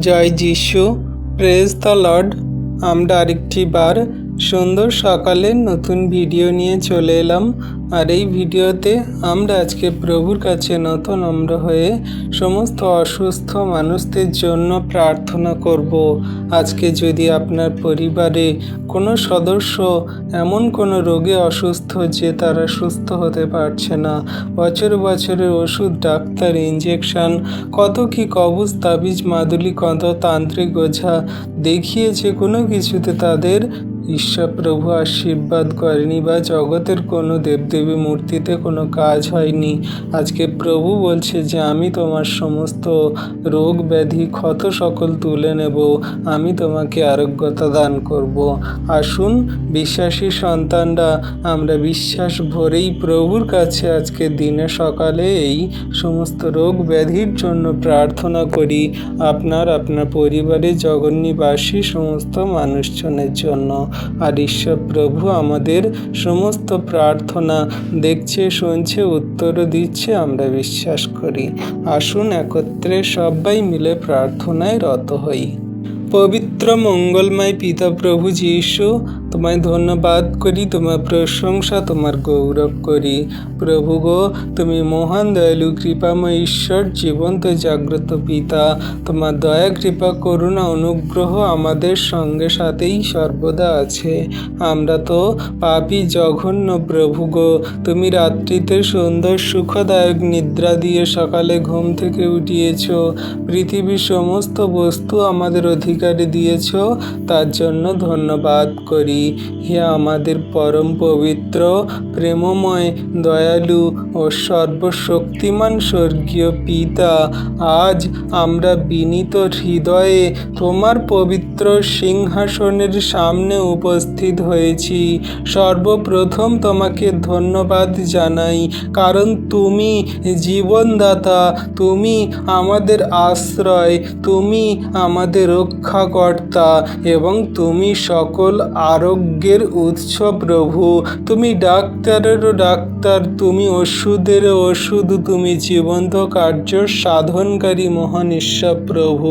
জয় যিশু, praise the Lord. আমরা আরেকটি বার সুন্দর সকালের নতুন ভিডিও নিয়ে চলে এলাম। আর এই ভিডিওতে আমরা আজকে প্রভুর কাছে নত নম্র হয়ে সমস্ত অসুস্থ মানুষদের জন্য প্রার্থনা করব। আজকে যদি আপনার পরিবারে কোনো সদস্য এমন কোনো রোগে অসুস্থ যে তারা সুস্থ হতে পারছে না, বছর বছরের ওষুধ, ডাক্তার, ইঞ্জেকশন, কত কি কবজ, তাবিজ, মাদুলি, কত তান্ত্রিক ওঝা দেখিয়েছে, কোনো কিছুতে তাদের ঈশ্বর প্রভু আশীর্বাদ করেনি বা জগতের কোনো দেবদেবী মূর্তিতে কোনো কাজ হয়নি। আজকে প্রভু বলছে যে আমি তোমার সমস্ত রোগ ব্যাধি ক্ষত সকল তুলে নেব, আমি তোমাকে আরোগ্যতা দান করব। আসুন বিশ্বাসী সন্তানরা আমরা বিশ্বাস ভরেই প্রভুর কাছে আজকে দিনে সকালে এই সমস্ত রোগ ব্যাধির জন্য প্রার্থনা করি, আপনার পরিবারের জগন্নিবাসী সমস্ত মানুষজনের জন্য। আর ঈশ্বর প্রভু আমাদের সমস্ত প্রার্থনা দেখছে, শুনছে, উত্তরও দিচ্ছে, আমরা বিশ্বাস করি। আসুন একত্রে সবাই মিলে প্রার্থনায় রত হই। পবিত্র মঙ্গলময় পিতা প্রভু যীশু, তোমায় ধন্যবাদ করি, তোমার প্রশংসা, তোমার গৌরব করি। প্রভু গো, তুমি মহান দয়ালু কৃপাময় ঈশ্বর, জীবন্ত জাগ্রত পিতা। তোমার দয়া, কৃপা, করুণা, অনুগ্রহ আমাদের সঙ্গে সাথেই সর্বদা আছে। আমরা তো পাপী, জঘন্য। প্রভু গো, তুমি রাত্রিতে সুন্দর সুখদায়ক নিদ্রা দিয়ে সকালে ঘুম থেকে উঠিয়েছ, পৃথিবীর সমস্ত বস্তু আমাদের অধিকারে দিয়েছ, তার জন্য ধন্যবাদ করি। হে আমাদের পরম পবিত্র, প্রেমময়, দয়ালু ও সর্বশক্তিমান স্বর্গীয় পিতা, আজ আমরা বিনীত হৃদয়ে তোমার পবিত্র সিংহাসনের সামনে উপস্থিত হয়েছি। সর্বপ্রথম তোমাকে ধন্যবাদ জানাই, কারণ তুমি জীবনদাতা, তুমি আমাদের আশ্রয়, তুমি আমাদের রক্ষাকর্তা এবং তুমি সকল আরোগ্যের উৎস। প্রভু, তুমি ডাক্তারেরও ডাক্তার, তুমি ওষুধেরও ওষুধ, তুমি জীবন্ত কার্য সাধনকারী মহান ঈশ্বর। প্রভু,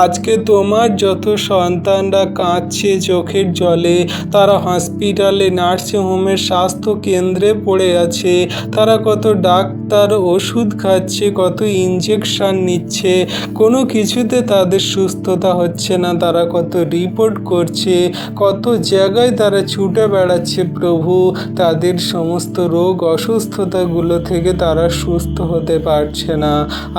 আজকে তোমার যত সন্তানরা কাঁদছে চোখের জলে, তারা হসপিটালে, নার্সিংহোমের, স্বাস্থ্য কেন্দ্রে পড়ে আছে, তারা কত ডাক্তার ওষুধ খাচ্ছে, কত ইঞ্জেকশন নিচ্ছে, কোনো কিছুতে তাদের সুস্থতা হচ্ছে না, তারা কত রিপোর্ট করছে, কত জায়গায় তারা ছুটে বেড়াচ্ছে। প্রভু, তাদের সমস্ত রোগ অসুস্থতাগুলো থেকে তারা সুস্থ হতে পারছে না।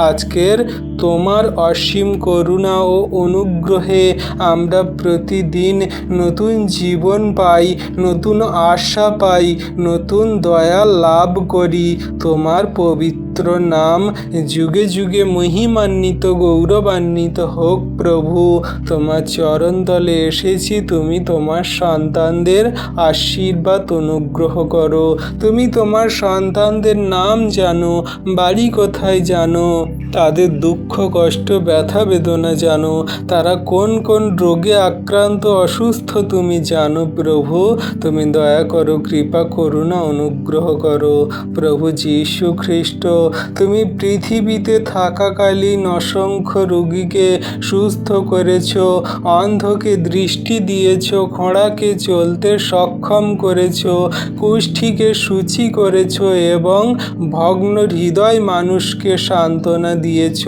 আজকের তোমার অসীম করুণা ও অনুগ্রহে আমরা প্রতিদিন নতুন জীবন পাই, নতুন আশা পাই, নতুন দয়া লাভ করি। তোমার পবিত্র নাম যুগে যুগে মহিমান্বিত, গৌরবান্বিত হোক। প্রভু, তোমার চরণ তলে এসেছি, তুমি তোমার সন্তানদের আশীর্বাদ অনুগ্রহ করো। তুমি তোমার সন্তানদের নাম জানো, বাড়ি কোথায় জানো, তাদের দুঃখ কষ্ট ব্যথা বেদনা জানো, তারা কোন কোন রোগে আক্রান্ত অসুস্থ তুমি জানো। প্রভু, তুমি দয়া করো, কৃপা, করুণা, অনুগ্রহ করো। প্রভু যীশু খ্রিস্ট, তুমি পৃথিবীতে থাকাকালীন অসংখ্য রোগীকে সুস্থ করেছ, অন্ধকে দৃষ্টি দিয়েছ, খোঁড়াকে চলতে সক্ষম করেছ, কুষ্ঠীকে সূচি করেছ এবং ভগ্ন হৃদয় মানুষকে সান্ত্বনা দিয়েছ।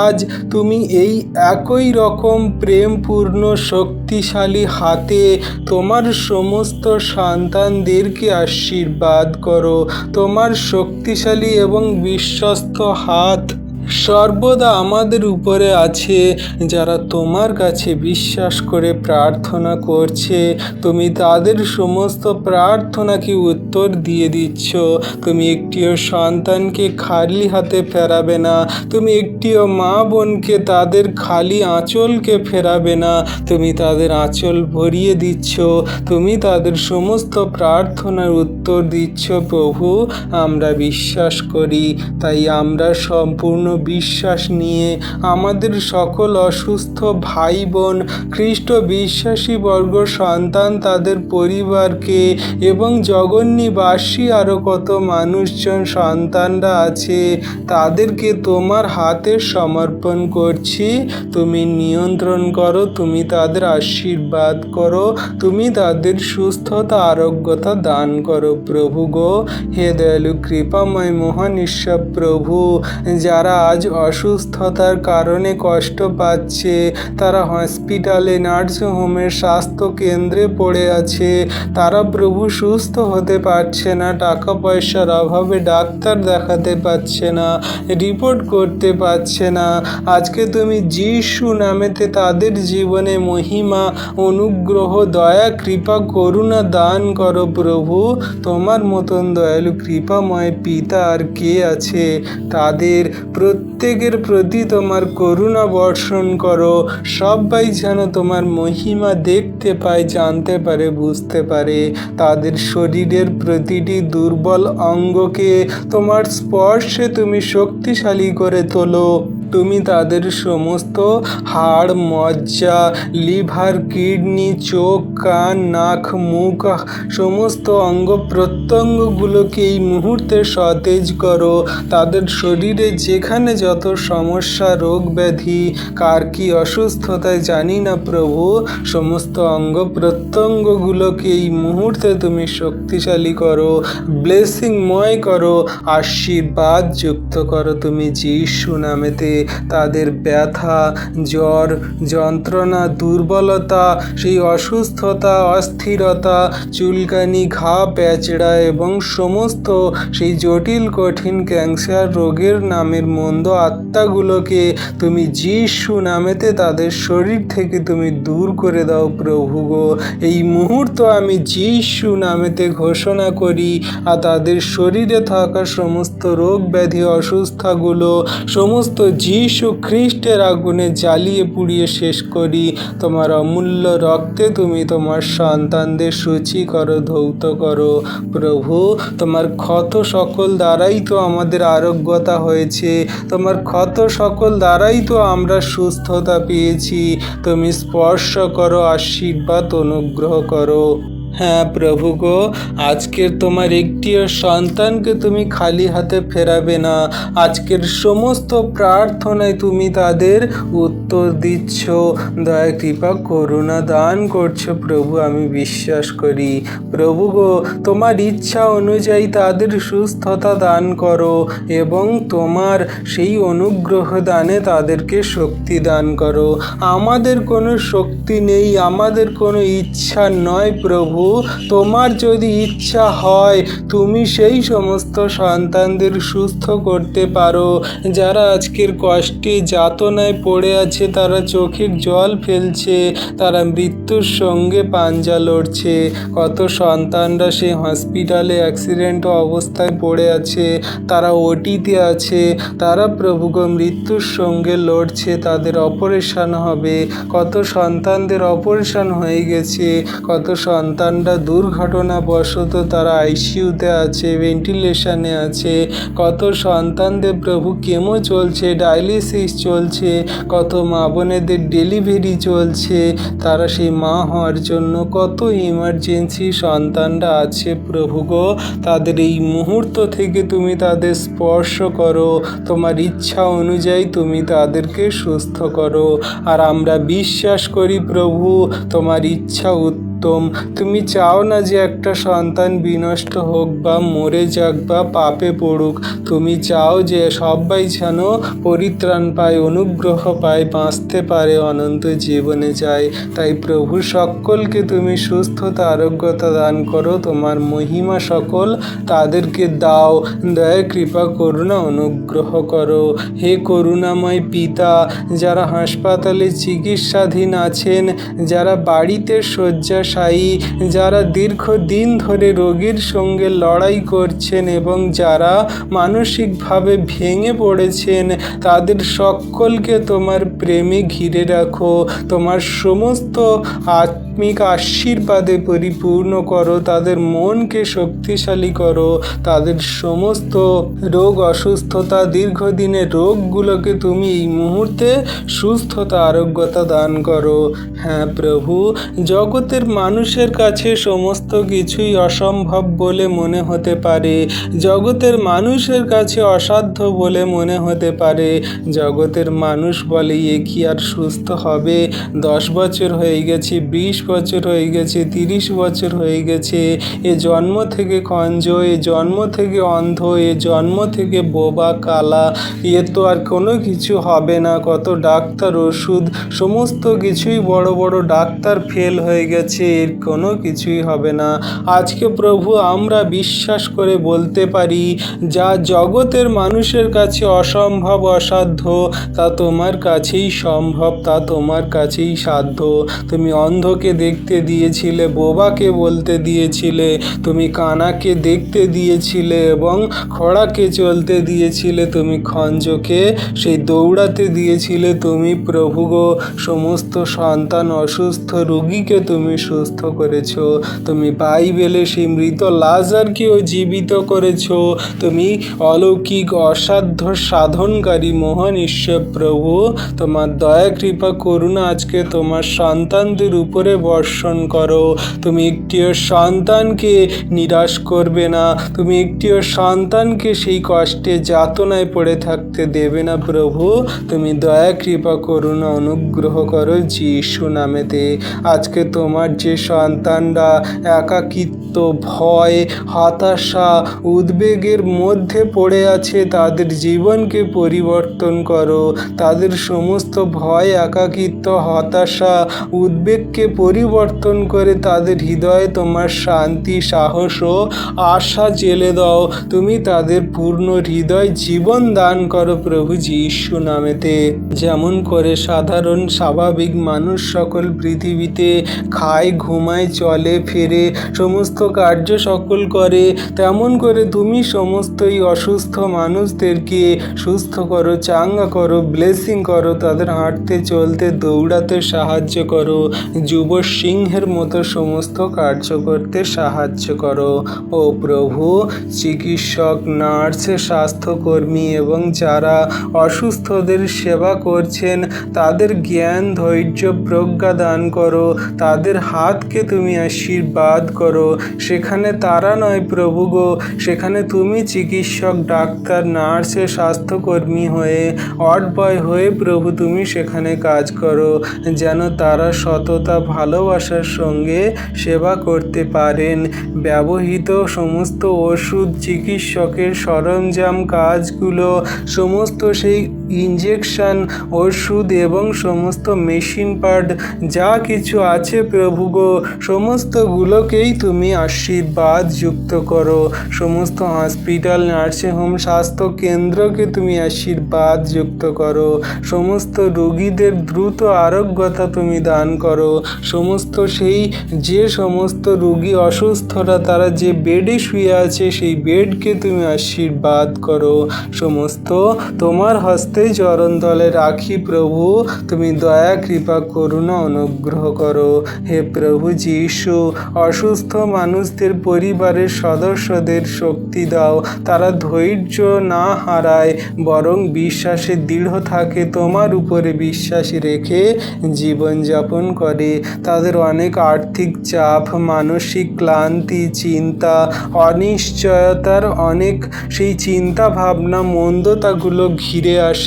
আজ তুমি এই একই রকম প্রেমপূর্ণ শক্তিশালী হাতে তোমার সমস্ত সন্তানদেরকে আশীর্বাদ করো। তোমার শক্তিশালী এবং বিশ্বস্ত হাত সর্বদা আমাদের উপরে আছে। যারা তোমার কাছে বিশ্বাস করে প্রার্থনা করছে, তুমি তাদের সমস্ত প্রার্থনাকে উত্তর দিয়ে দিচ্ছ। তুমি একটিও সন্তানকে খালি হাতে ফেরাবে না, তুমি একটিও মা বোনকে তাদের খালি আঁচলকে ফেরাবে না, তুমি তাদের আঁচল ভরিয়ে দিচ্ছ, তুমি তাদের সমস্ত প্রার্থনার উত্তর দিচ্ছ। প্রভু, আমরা বিশ্বাস করি, তাই আমরা সম্পূর্ণ বিশ্বাস নিয়ে আমাদের সকল অসুস্থ ভাই বোন, খ্রিস্ট বিশ্বাসী বর্গ সন্তান, তাদের পরিবারকে এবং জগন্নিবাসী আরও কত মানুষজন সন্তানরা আছে তাদেরকে তোমার হাতে সমর্পণ করছি। তুমি নিয়ন্ত্রণ করো, তুমি তাদের আশীর্বাদ করো, তুমি তাদের সুস্থতা আরোগ্যতা দান করো প্রভু গো। হে দয়ালু কৃপাময় মহান ঈশ্বর প্রভু, যারা আজ অসুস্থতার কারণে কষ্ট পাচ্ছে, তারা হসপিটালে, নার্সিং হোমের, স্বাস্থ্য কেন্দ্রে পড়ে আছে, তারা প্রভু সুস্থ হতে পারছে না, টাকা পয়সার অভাবে ডাক্তার দেখাতে পারছে না, রিপোর্ট করতে পারছে না, আজকে তুমি যিশু নামেতে তাদের জীবনে মহিমা, অনুগ্রহ, দয়া, কৃপা, করুণা দান করো প্রভু। তোমার মতন দয়ালু কৃপাময় পিতা আর কে আছে? তাদের প্রত্যেকের প্রতি তোমার করুণা বর্ষণ করো, সবাই যেন তোমার মহিমা দেখতে পায়, জানতে পারে, বুঝতে পারে। তাদের শরীরের প্রতিটি দুর্বল অঙ্গকে তোমার স্পর্শে তুমি শক্তিশালী করে তোলো। তুমি তাদের সমস্ত হাড়, মজ্জা, লিভার, কিডনি, চোখ, কান, নাক, মুখ, সমস্ত অঙ্গ প্রত্যঙ্গগুলোকে এই মুহূর্তে সতেজ করো। তাদের শরীরে যেখানে যত সমস্যা, রোগ ব্যাধি, কার কি অসুস্থতায় জানি না প্রভু, সমস্ত অঙ্গ প্রত্যঙ্গগুলোকে এই মুহূর্তে তুমি শক্তিশালী করো, ব্লেসিংময় করো, আশীর্বাদ যুক্ত করো তুমি যিশু নামেতে। তাদের ব্যথা, জ্বর, যন্ত্রণা, দুর্বলতা, সেই অসুস্থতা, অস্থিরতা, চুলকানি, ঘা, প্যাচড়া এবং সমস্ত সেই জটিল কঠিন ক্যান্সার রোগের নামের মন্দ আত্মাগুলোকে তুমি যিশু নামেতে তাদের শরীর থেকে তুমি দূর করে দাও প্রভু গো। এই মুহূর্ত আমি যিশু নামেতে ঘোষণা করি, আর তাদের শরীরে থাকা সমস্ত রোগ ব্যাধি অসুস্থতাগুলো সমস্ত যিশু খ্রিস্টের আগুনে জ্বালিয়ে পুড়িয়ে শেষ করি। তোমার অমূল্য রক্তে তুমি তোমার সন্তানদের সূচি করো, ধৌত করো প্রভু। তোমার ক্ষত সকল দ্বারাই তো আমাদের আরোগ্যতা হয়েছে, তোমার ক্ষত সকল দ্বারাই তো আমরা সুস্থতা পেয়েছি। তুমি স্পর্শ করো, আশীর্বাদ অনুগ্রহ করো। হ্যাঁ প্রভু গো, আজকের তোমার একটিও সন্তানকে তুমি খালি হাতে ফেরাবে না। আজকের সমস্ত প্রার্থনায় তুমি তাদের উত্তর দিচ্ছ, দয়া কৃপা করুণা দান করছো প্রভু, আমি বিশ্বাস করি। প্রভু গো, তোমার ইচ্ছা অনুযায়ী তাদের সুস্থতা দান করো এবং তোমার সেই অনুগ্রহ দানে তাদেরকে শক্তি দান করো। আমাদের কোনো শক্তি নেই, আমাদের কোনো ইচ্ছা নয় প্রভু, তোমার যদি ইচ্ছা হয় তুমি সেই সমস্ত সন্তানদের সুস্থ করতে পারো যারা আজকের কষ্টে যাতনায় পড়ে আছে, তারা চোখের জল ফেলছে, তারা মৃত্যুর সঙ্গে পাঞ্জা লড়ছে। কত সন্তানরা সেই হসপিটালে অ্যাক্সিডেন্ট অবস্থায় পড়ে আছে, তারা ওটিতে আছে, তারা প্রভুগ মৃত্যুর সঙ্গে লড়ছে, তাদের অপারেশন হবে। কত সন্তানদের অপারেশন হয়ে গেছে, কত সন্তানরা দুর্ঘটনাবশত তারা আইসিইউতে আছে, ভেন্টিলেশনে আছে, কত সন্তানদের প্রভু কেমো চলছে, ডায়ালিসিস চলছে, কত মা বোনেদের ডেলিভারি চলছে, তারা সেই মা হওয়ার জন্য কত ইমার্জেন্সি সন্তানরা আছে প্রভু গো। তাদের এই মুহূর্ত থেকে তুমি তাদের স্পর্শ করো, তোমার ইচ্ছা অনুযায়ী তুমি তাদেরকে সুস্থ করো। আর আমরা বিশ্বাস করি প্রভু, তোমার ইচ্ছা উত্তম। তুমি চাও না যে একটা সন্তান বিনষ্ট হোক বা মরে যাক বা পাপে পড়ুক, তুমি চাও যে সবাই যেন পরিত্রাণ পায়, অনুগ্রহ পায়, বাঁচতে পারে, অনন্ত জীবনে যায়। তাই প্রভু সকলকে তুমি সুস্থতা আরোগ্যতা দান করো, তোমার মহিমা সকল তাদেরকে দাও, দয়া কৃপা করুণা অনুগ্রহ করো। হে করুণাময় পিতা, যারা হাসপাতালে চিকিৎসাধীন আছেন, যারা বাড়িতে শয্যাশায়ী, যারা দীর্ঘদিন ধরে রোগীর সঙ্গে লড়াই করছেন এবং যারা মানসিকভাবে ভেঙে পড়েছেন, তাদের সকলকে তোমার প্রেমে ঘিরে রাখো। তোমার সমস্ত আধ্যাত্মিক আশীর্বাদে পরিপূর্ণ করো, তাদের মনকে শক্তিশালী করো, তাদের সমস্ত রোগ অসুস্থতা দীর্ঘদিনের রোগগুলোকে তুমি এই মুহূর্তে সুস্থতা আরোগ্যতা দান করো। হ্যাঁ প্রভু, জগতের মানুষের কাছে সমস্ত কিছুই অসম্ভব বলে মনে হতে পারে, জগতের মানুষের কাছে অসাধ্য বলে মনে হতে পারে। জগতের মানুষ বলে এ কি আর সুস্থ হবে, 10 বছর হয়ে গেছে, 20 বছর হয়ে গেছে, 30 বছর হয়ে গেছে, এ জন্ম থেকে খঞ্জ, এ জন্ম থেকে অন্ধ, এ জন্ম থেকে বোবা কালা, এ তো আর কোনো কিছু হবে না। কত ডাক্তার ওষুধ সমস্ত কিছুই বড় বড় ডাক্তার ফেল হয়ে গেছে, এর কোনো কিছুই হবে না। আজকে প্রভু আমরা বিশ্বাস করে বলতে পারি, যা জগতের মানুষের কাছে অসম্ভব অসাধ্য তা তোমার কাছেই সম্ভব, তা তোমার কাছেই সাধ্য। তুমি অন্ধকে দেখতে দিয়েছিলে, বোবাকে বলতে দিয়েছিলে, তুমি কানাকে দেখতে দিয়েছিলে এবং খড়াকে চলতে দিয়েছিলে, তুমি খঞ্জকে সেই দৌড়াতে দিয়েছিলে। তুমি প্রভু গো সমস্ত সন্তান অসুস্থ রোগীকে তুমি সুস্থ করেছো, তুমি বাইবেলে সেই মৃত লাজারকেও জীবিত করেছো। তুমি অলৌকিক অসাধ্য সাধনকারী মহান ঈশ্বর প্রভু, তোমার দয়া কৃপা করুণা আজকে তোমার সন্তানদের উপরে বর্ষণ করো। তুমি একটিও সন্তানকে নিরাশ করবে না, তুমি একটিও সন্তানকে সেই কষ্টে যাতনায় পড়ে থাকতে দেবে না প্রভু। তুমি দয়া কৃপা করুণা অনুগ্রহ করো যিশু নামেতে। আজকে তোমার যে সন্তানরা একাকিত্ব, ভয়, হতাশা, উদ্বেগের মধ্যে পড়ে আছে, তাদের জীবনকে পরিবর্তন করো। তাদের সমস্ত ভয়, একাকিত্ব, হতাশা, উদ্বেগকে পরিবর্তন করে তাদের হৃদয়ে তোমার শান্তি, সাহস ও আশা জেলে দাও। তুমি তাদের পূর্ণ হৃদয় জীবন দান করো প্রভু যিশু নামেতে। যেমন করে সাধারণ স্বাভাবিক মানুষ সকল পৃথিবীতে খায়, ঘুমায়, চলে, ফেরে, সমস্ত কার্য সকল করে, তেমন করে তুমি সমস্ত এই অসুস্থ মানুষদেরকে সুস্থ করো, চাঙ্গা করো, ব্লেসিং করো, তাদের হাঁটতে, চলতে, দৌড়াতে সাহায্য করো, যুব সিংহের মতো সমস্ত কার্য করতে সাহায্য করো। ও প্রভু, চিকিৎসক, নার্স, স্বাস্থ্যকর্মী এবং যারা অসুস্থদের সেবা করছেন তাদের জ্ঞান, ধৈর্য, প্রজ্ঞা দান করো, তাদের হাতকে তুমি আশীর্বাদ করো। সেখানে তারা নয় প্রভু গো, সেখানে তুমি চিকিৎসক, ডাক্তার, নার্স, স্বাস্থ্যকর্মী হয়ে, ওয়ার্ড বয় হয়ে প্রভু তুমি সেখানে কাজ করো, যেন তারা সততা, ভালোবাসার সঙ্গে সেবা করতে পারেন। ব্যবহৃত সমস্ত ওষুধ, চিকিৎসকের সরঞ্জাম, কাজগুলো, সমস্ত সেই ইঞ্জেকশন, ওষুধ এবং সমস্ত মেশিন পার্ট যা কিছু আছে প্রভু গো, সমস্তগুলোকেই তুমি আশীর্বাদ যুক্ত করো। সমস্ত হসপিটাল, নার্সিং হোম, স্বাস্থ্য কেন্দ্রকে তুমি আশীর্বাদ যুক্ত করো। সমস্ত রোগীদের দ্রুত আরোগ্যতা তুমি দান করো। সমস্ত সেই যে সমস্ত রোগী অসুস্থরা তারা যে বেডে শুয়ে আছে সেই বেডকে তুমি আশীর্বাদ করো। সমস্ত তোমার হস্তে চরণ তলে রাখি প্রভু, তুমি দয়া কৃপা করুণা অনুগ্রহ করো। হে প্রভু যিশু, অসুস্থ মানুষদের পরিবারের সদস্যদের শক্তি দাও, তারা ধৈর্য না হারায় বরং বিশ্বাসে দৃঢ় থাকে, তোমার উপরে বিশ্বাস রেখে জীবনযাপন করে। তাদের অনেক আর্থিক চাপ, মানসিক ক্লান্তি, চিন্তা, অনিশ্চয়তার অনেক সেই চিন্তা ভাবনা, মন্দতাগুলো ঘিরে আসে।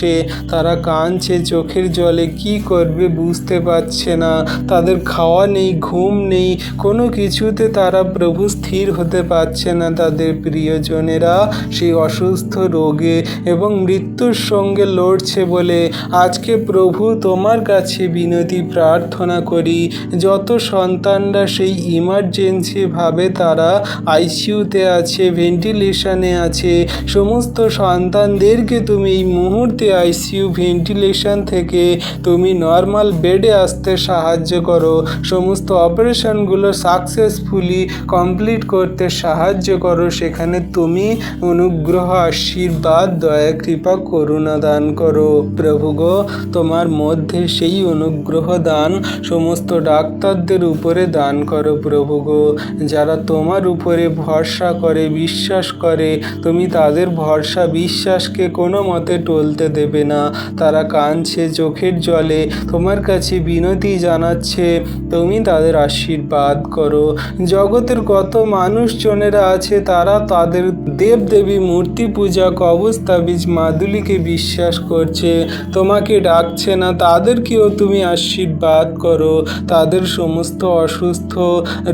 তারা কাঁদছে চোখের জলে, কি করবে বুঝতে পারছে না। তাদের খাওয়া নেই, ঘুম নেই, কোনো কিছুতে তারা প্রভু স্থির হতে পারছে না। তাদের প্রিয়জনেরা সেই অসুস্থ রোগে এবং মৃত্যুর সঙ্গে লড়ছে বলে আজকে প্রভু তোমার কাছে বিনতি প্রার্থনা করি, যত সন্তানরা সেই ইমার্জেন্সিভাবে তারা আইসিইউতে আছে, ভেন্টিলেশনে আছে, সমস্ত সন্তানদেরকে তুমি এই মুহূর্তে আইসিইউ, ভেন্টিলেশন থেকে তুমি নর্মাল বেডে আসতে সাহায্য করো। সমস্ত অপারেশনগুলো সাকসেসফুলি কমপ্লিট করতে সাহায্য করো। সেখানে তুমি অনুগ্রহ, আশীর্বাদ, দয়া কৃপা করুণা দান করো প্রভু গো। তোমার মধ্যে সেই অনুগ্রহ দান সমস্ত ডাক্তারদের উপরে দান করো প্রভু গো। যারা তোমার উপরে ভরসা করে, বিশ্বাস করে, তুমি তাদের ভরসা বিশ্বাসকে কোনো মতে টলতে দেবে না। তারা কাঁদছে চোখের জলে, তোমার কাছে বিনতি জানাচ্ছে, তুমি তাদের আশীর্বাদ করো। জগতের কত মানুষজনেরা আছে, তারা তাদের দেবদেবী মূর্তি পূজা, কবচ তাবিজ মাদুলিকে বিশ্বাস করছে, তোমাকে ডাকছে না। তাদেরকেও তুমি আশীর্বাদ করো। তাদের সমস্ত অসুস্থ,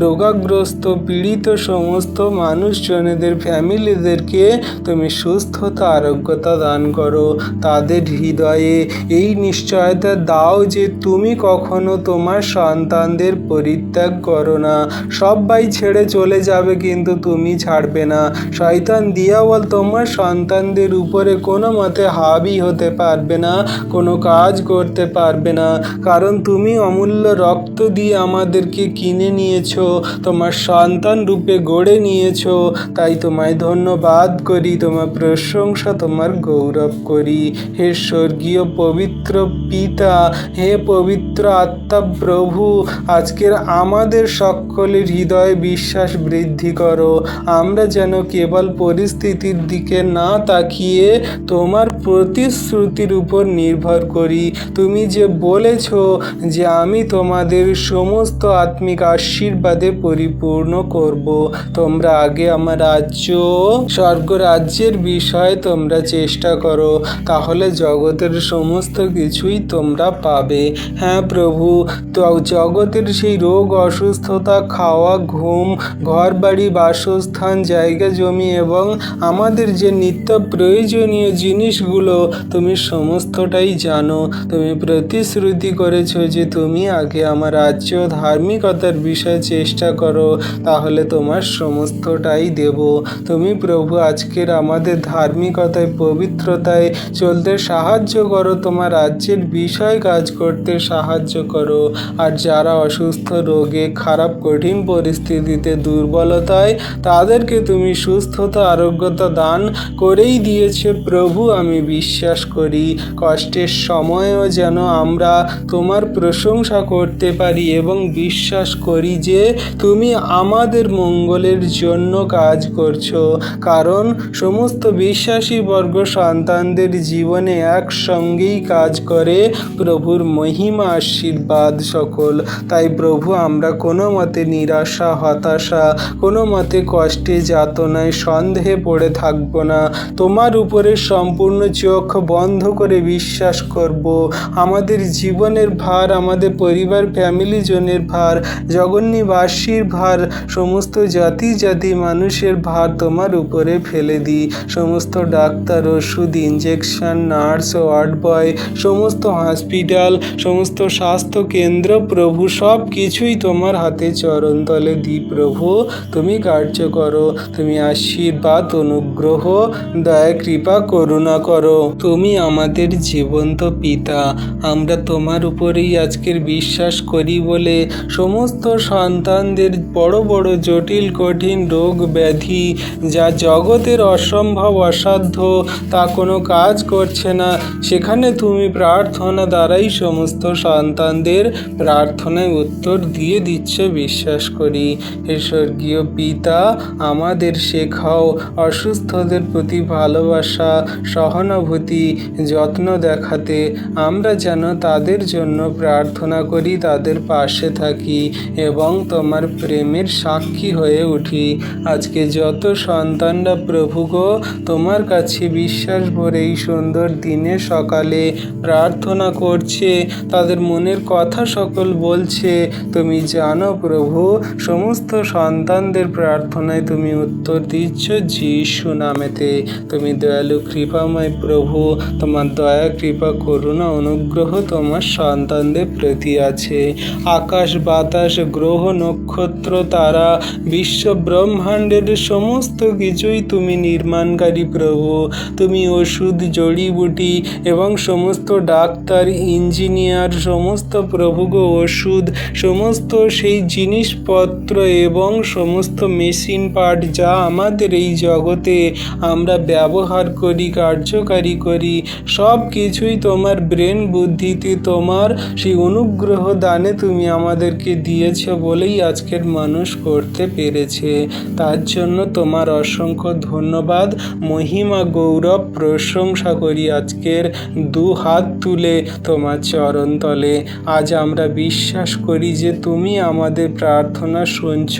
রোগাগ্রস্ত, পীড়িত সমস্ত মানুষজনেদের ফ্যামিলিদেরকে তুমি সুস্থতা, আরোগ্যতা দান করো। তাদের হৃদয়ে এই নিশ্চয়তা দাও যে তুমি কখনো তোমার সন্তানদের পরিত্যাগ করো না। সবাই ছেড়ে চলে যাবে কিন্তু তুমি ছাড়বে না। শয়তান দিয়াবল তোমার সন্তানদের উপরে কোনো মতে হাবি হতে পারবে না, কোনো কাজ করতে পারবে না। কারণ তুমি অমূল্য রক্ত দিয়ে আমাদেরকে কিনে নিয়েছো, তোমার সন্তান রূপে গড়ে নিয়েছো। তাই তোমায় ধন্যবাদ করি, তোমার প্রশংসা, তোমার গৌরব করি। হে স্বর্গীয় পবিত্র পিতা, হে পবিত্র আত্মা প্রভু, আজকের আমাদের সকলের হৃদয়ে বিশ্বাস বৃদ্ধি করো। আমরা যেন কেবল পরিস্থিতির দিকে না তাকিয়ে তোমার প্রতিশ্রুতির উপর নির্ভর করি। তুমি যে বলেছ যে আমি তোমাদের সমস্ত আত্মিক আশীর্বাদে পরিপূর্ণ করব। তোমরা আগে আমার রাজ্য, স্বর্গরাজ্যের বিষয়ে তোমরা চেষ্টা করো, তাহলে জগতের সমস্ত কিছুই তোমরা পাবে। হ্যাঁ প্রভু, তো জগতের সেই রোগ, অসুস্থতা, খাওয়া, ঘুম, ঘর বাড়ি, বাসস্থান, জায়গা জমি এবং আমাদের যে নিত্য প্রয়োজনীয় জিনিসগুলো তুমি সমস্তটাই জানো। তুমি প্রতিশ্রুতি করেছো যে তুমি আগে আমার রাজ্য, ধার্মিকতার বিষয়ে চেষ্টা করো, তাহলে তোমার সমস্তটাই দেব। তুমি প্রভু আজকের আমাদের ধার্মিকতায়, পবিত্রতায় চলতে সাহায্য করো, তোমার রাজ্যের বিষয় কাজ করতে সাহায্য করো। আর যারা অসুস্থ, রোগে, খারাপ কঠিন পরিস্থিতিতে, দুর্বলতায়, তাদেরকে তুমি সুস্থতা, আরোগ্যতা দান করেই দিয়েছে প্রভু, আমি বিশ্বাস করি। কষ্টের সময়েও যেন আমরা তোমার প্রশংসা করতে পারি এবং বিশ্বাস করি যে তুমি আমাদের মঙ্গলের জন্য কাজ করছো। কারণ সমস্ত বিশ্বাসী বর্গ সন্তানদের জীবনে একসঙ্গেই কাজ করে প্রভুর মহিমা, আশীর্বাদ সকল। তাই প্রভু আমরা কোনো মতে নিরাশা, হতাশা, কোনো মতে কষ্টে, যাতনায়, সন্দেহে পড়ে থাকব না। তোমার উপরে সম্পূর্ণ চোখ বন্ধ করে বিশ্বাস করব। আমাদের জীবনের ভার, আমাদের পরিবার, ফ্যামিলি জনের ভার, জগন্নিবাসীর ভার, সমস্ত জাতি জাতি মানুষের ভার তোমার উপরে ফেলে দিই। সমস্ত ডাক্তার, ওষুধ, ইঞ্জেকশন, নার্স, ওয়ার্ড বয়, সমস্ত হসপিটাল, সমস্ত স্বাস্থ্য কেন্দ্র প্রভু সব কিছুই তোমার হাতে চরণতলে দিই প্রভু। তুমি কার্য করো, তুমি আশীর্বাদ, অনুগ্রহ, দয়া, কৃপা, করুণা করো। তুমি আমাদের জীবন্ত পিতা। আমরা তোমার উপরেই আজকের বিশ্বাস করি বলে সমস্ত সন্তানদের বড় বড় জটিল কঠিন রোগ ব্যাধি, যা জগতের অসম্ভব, অসাধ্য, তা কোনো কাজ করছে না, সেখানে তুমি প্রার্থনা দ্বারাই সমস্ত সন্তানদের প্রার্থনায় উত্তর দিয়ে দিচ্ছ বিশ্বাস করি। হে স্বর্গীয় পিতা, আমাদের শেখাও অসুস্থদের প্রতি ভালোবাসা, সহানুভূতি, যত্ন দেখাতে। আমরা যেন তাদের জন্য প্রার্থনা করি, তাদের পাশে থাকি এবং তোমার প্রেমের সাক্ষী হয়ে উঠি। আজকে যত সন্তানরা প্রভু গো তোমার কাছে বিশ্বাস ভরে এই সুন্দর দিনে সকালে প্রার্থনা করছে, তাদের মনের কথা সকল বলছে, তুমি জানো প্রভু সমস্ত সন্তানদের প্রার্থনায় তুমি উত্তর দিচ্ছ যিশু নামেতে। তুমি দয়ালু, কৃপাময় প্রভু, তোমার দয়া, কৃপা, করুণা, অনুগ্রহ তোমার সন্তানদের প্রতি আছে। আকাশ, বাতাস, গ্রহ, নক্ষত্র, তারা, বিশ্ব ব্রহ্মাণ্ডের সমস্ত কিছুই তুমি নির্মাণকারী প্রভু। তুমি ওষুধ, জড়িবুটি এবং সমস্ত ডাক্তার, ইঞ্জিনিয়ার, সমস্ত প্রভুগ ওষুধ, সমস্ত সেই জিনিসপত্র এবং সমস্ত মেশিন পার্ট যা আমাদের এই জগতে আমরা ব্যবহার করি, কার্য কার্যকারী করি। সব কিছুই তোমার ব্রেন বুদ্ধিতে, তোমার সেই অনুগ্রহ দানে তুমি আমাদেরকে দিয়েছ বলেই আজকের মানুষ করতে পেরেছে। তার জন্য তোমার অসংখ্য ধন্যবাদ, মহিমা, গৌরব, প্রশংসা করি আজকের দু হাত তুলে তোমার চরণ তলে। আজ আমরা বিশ্বাস করি যে তুমি আমাদের প্রার্থনা শুনছ,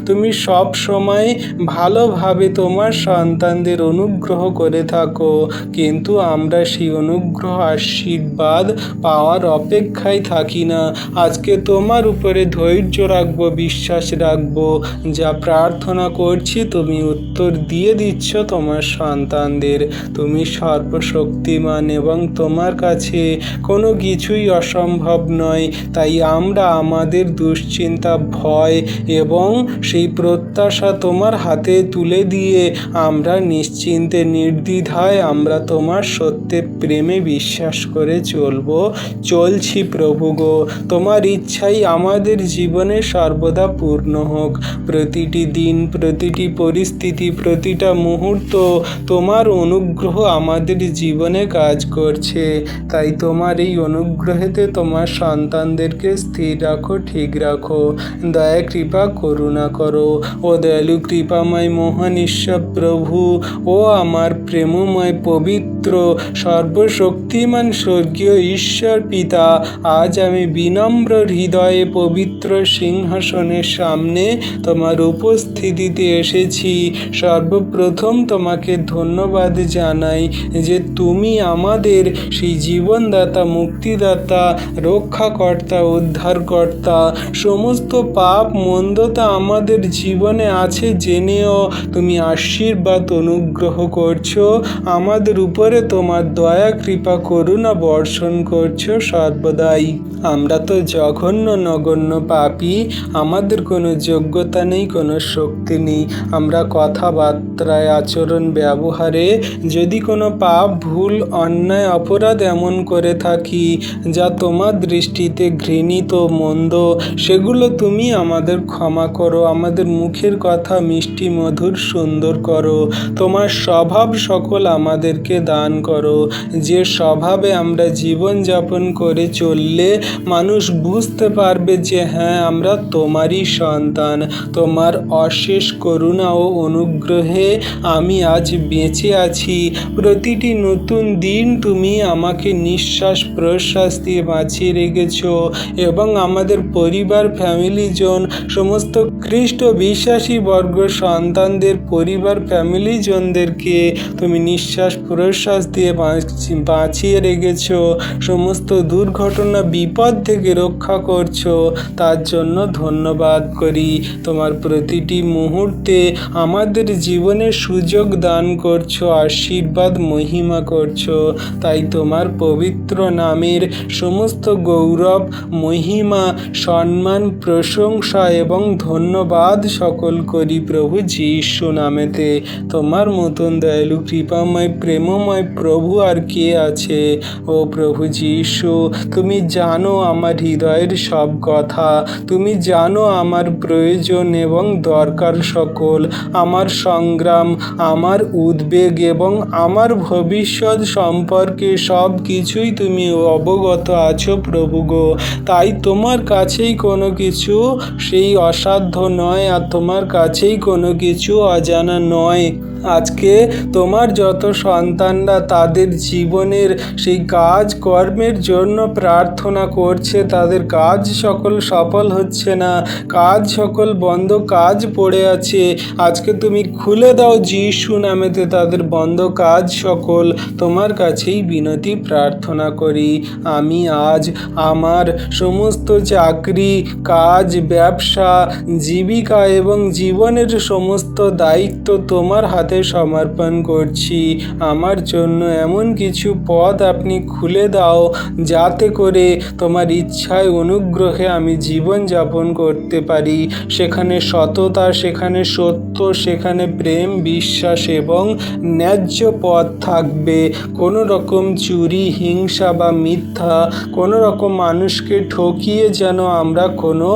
তুমি সব সময় ভালোভাবে তোমার সন্তানদের অনুগ্রহ করে থাকো, কিন্তু আমরা সেই অনুগ্রহ আশীর্বাদ পাওয়ার অপেক্ষায় থাকি না। আজকে তোমার উপরে ধৈর্য রাখবো, বিশ্বাস রাখবো, যা প্রার্থনা করছি তুমি উত্তর দিয়ে দিচ্ছ তোমার সন্তানদের। তুমি সর্বশক্তিমান এবং তোমার কাছে কোনো কিছুই অসম্ভব নয়। তাই আমরা আমাদের দুশ্চিন্তা, ভয় এবং সেই প্রত্যাশা তোমার হাতে তুলে দিয়ে আমরা নিশ্চিন্তে, নির্দ্বিধায় আমরা তোমার সত্যে প্রেমে বিশ্বাস করে চলছি প্রভু গো। তোমার ইচ্ছাই আমাদের জীবনে সর্বদা পূর্ণ হোক। প্রতিটি দিন, প্রতিটি পরিস্থিতি, প্রতিটা মুহূর্ত তোমার অনুগ্রহ আমাদের জীবনে কাজ করছে। তাই তোমার এই অনুগ্রহেতে তোমার সন্তানদেরকে স্থির রাখো, ঠিক রাখো। দয়া, কৃপা, করুণা করো। ও দয়ালু, কৃপাময়, মহান ঈশ্বর প্রভু, ও আমার প্রেমময়, পবিত্র, সর্বশক্তিমান স্বর্গীয় ঈশ্বর পিতা, আজ আমি বিনম্র হৃদয়ে পবিত্র সিংহাসনের সামনে তোমার উপস্থিতিতে এসেছি। সর্বপ্রথম তোমাকে ধন্যবাদ জানাই যে তুমি আমাদের সেই জীবনদাতা, মুক্তিদাতা, রক্ষাকর্তা, উদ্ধারকর্তা। সমস্ত পাপ, মন্দতা আমাদের জীবনে আছে জেনেও তুমি আশীর্বাদ, অনুগ্রহ করছো। আমাদের উপরে তোমার দয়া, কৃপা, করুণা বর্ষণ করছো সর্বদাই। আমরা তো জঘন্য, নগণ্য পাপী। আমাদের কোনো যোগ্যতা নেই, কোনো শক্তি নেই। আমরা কথাবার্তায়, আচরণ, ব্যবহারে যদি কোনো পাপ, ভুল, অন্যায়, অপরাধ এমন করে থাকি যা তোমার দৃষ্টিতে ঘৃণিত, মন্দ, সেগুলো তুমি আমাদের ক্ষমা করো। আমাদের মুখের কথা মিষ্টি, মধুর, সুন্দর করো। তোমার স্বভাব সকল আমাদেরকে দান করো, যে স্বভাবে আমরা জীবনযাপন করে চললে মানুষ বুঝতে পারবে যে হ্যাঁ, আমরা তোমারই সন্তান। তোমার অশেষ করুণা ও অনুগ্রহে আমি আজ বেঁচে আছি। প্রতিটি নতুন দিন তুমি আমাকে নিঃশ্বাস প্রশ্বাস দিয়ে বাঁচিয়ে রেখেছ এবং আমাদের পরিবার, ফ্যামিলিজন, সমস্ত খ্রিস্ট বিশ্বাসী বর্গ সন্তানদের পরিবার, ফ্যামিলিজনদেরকে তুমি নিঃশ্বাস প্রশ্বাস দিয়ে বাঁচিয়ে রেখেছ। সমস্ত দুর্ঘটনা, বিপদ থেকে রক্ষা করছো, তার জন্য ধন্যবাদ করি। তোমার প্রতিটি মুহূর্তে আমাদের জীবনে সুযোগ দান করছো, আশীর্বাদ, মহিমা করছো। তাই তোমার পবিত্র নামের সমস্ত গৌরব, মহিমা, সম্মান, প্রশংসা এবং ধন্যবাদ সকল করি প্রভু যীশু নামেতে। তোমার মতন দয়ালু, কৃপাময়, প্রেমময় প্রভু আর কে আছে? ও প্রভু যীশু, তুমি জানো আমার হৃদয়ের সব কথা। তুমি জানো আমার প্রয়োজন এবং দরকার সকল, আমার সংগ্রাম, আমার উদ্বেগ এবং আমার ভবিষ্যৎ সম্পর্কে সব কিছুই তুমি অবগত আছো প্রভু গো। তাই তোমার কাছেই কোনো কিছু সেই অসাধ্য নয়, আর তোমার কাছেই কোনো কিছু অজানা নয়। আজকে তোমার যত সন্তানরা তাদের জীবনের সেই কাজ কর্মের জন্য প্রার্থনা করছে, তাদের কাজ সকল সফল হচ্ছে না, কাজ সকল বন্ধ, কাজ পড়ে আছে, আজকে তুমি খুলে দাও যীশু নামেতে তাদের বন্ধ কাজ সকল। তোমার কাছেই বিনতি প্রার্থনা করি। আমি আজ আমার সমস্ত চাকরি, কাজ, ব্যবসা, জীবিকা এবং জীবনের সমস্ত দায়িত্ব তোমার হাতে সমর্পণ করছি। আমার জন্য এমন কিছু পথ আপনি খুলে দাও যাতে করে তোমার ইচ্ছায়, অনুগ্রহে আমি জীবন যাপন করতে পারি। সেখানে সততা, সেখানে সত্য, সেখানে প্রেম, বিশ্বাস এবং ন্যায্য পথ থাকবে। কোনো রকম চুরি, হিংসা বা মিথ্যা, কোনো রকম মানুষকে ঠকিয়ে যেন আমরা কোনো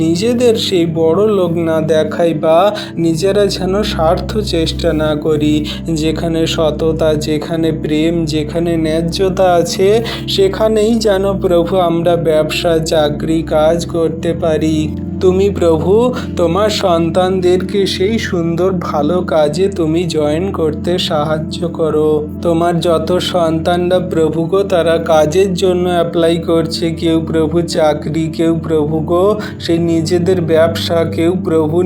নিজেদের সেই বড় লোক না দেখাই বা নিজেরা যেন স্বার্থ চেষ্টা প্রার্থনা করি। যেখানে সততা, যেখানে প্রেম, যেখানে ন্যায্যতা আছে, সেখানেই যেন প্রভু আমরা ব্যবসা, চাকরি, কাজ করতে পারি। তুমি প্রভু তোমার সন্তানদেরকে সেই সুন্দর ভালো কাজে তুমি জয়েন করতে সাহায্য করো। তোমার যত সন্তানরা প্রভু গো তারা কাজের জন্য অ্যাপ্লাই করছে, কেউ প্রভু চাকরি, কেউ প্রভু গো সেই নিজেদের ব্যবসা, কেউ প্রভু